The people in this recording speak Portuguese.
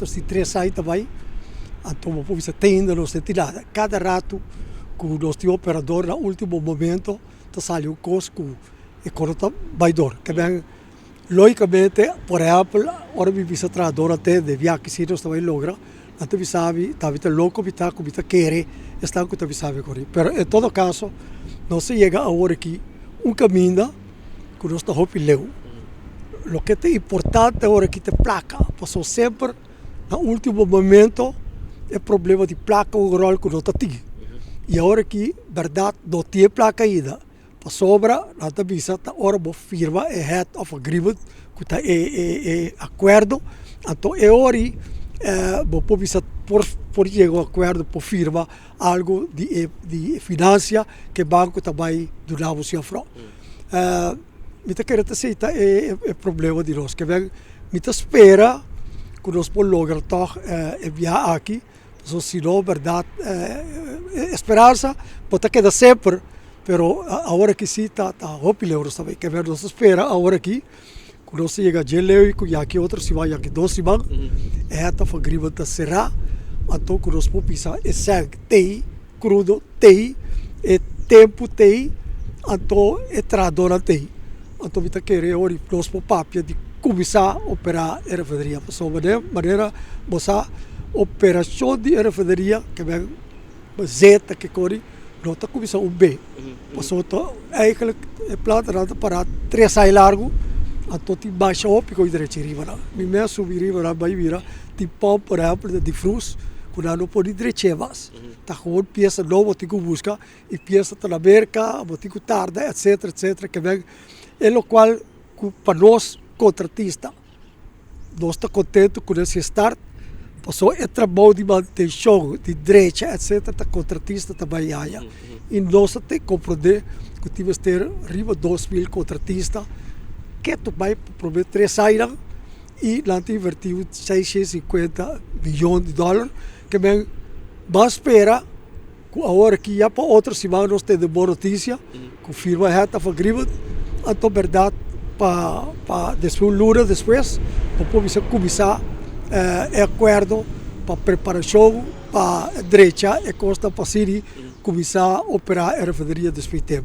Si 3 anos também, então você tem ainda não sente nada. Cada rato, com o nosso operador, no último momento, sai o custo e corta baidor. Que bem, logicamente, por exemplo, ora me visa tradutor até de viagem se nós também logra, até vi sabe, tá louco, tá como tá querer, está com tá sabe correr. Pero em todo caso, não se chega a hora que caminho que nós tá hopi leu. O que é importante agora que te placa, passou sempre no último momento é problema de placa o rol que não tem. E agora que verdade não tem placa ainda, para sobra na tabisa tá hora bo firma é head of agreement que tá acordo, então é hora bo povisa por chegar a acordo por firma algo de financia que banco também do lado se afro. Me tá querendo aceitar é problema de nós que vem me tá espera que nós por lograr toch enviar aqui, so se não verdade esperança pode quedar sempre, pero agora que sim tá hope euros também que ver nós espera agora que nós chega a geleu e que aqui outro se vai aqui 12 ban é tá agreement será então que nós pode pisar é sangue tem crudo tem é tempo tem então é tradora tem então me tá querer agora nós por papia de começar a operar a refinaria. Passou de maneira, você operação de refinaria, que vem Z, que corre, não está começando B. Passou eigenlijk é planta para 3 anos largo, então tem baixa ópico e direito riba. Me mesmo subir riba, vai virar, tem pão, por exemplo, de frutos, quando não pode direito mais. Tá com peça nova, tem que buscar, e peça está na merca, tem que tarde, etc, que vem, é o qual, para nós, contratista, nós estamos contentes com esse start, passou é trabalho de manutenção, de direita, etc. A contratista também há. E nós temos que compreender que temos que ter riba 2.000 contratistas, que também provavelmente 3 anos, e lá investiu 650 milhões de dólares, que bem, mas espera, agora que já para outra semana nós temos boa notícia, que firma a Head of Agreement, então verdade, para depois para começar acordo para preparação para a direita e costa para começar a operar a refinaria desse tempo.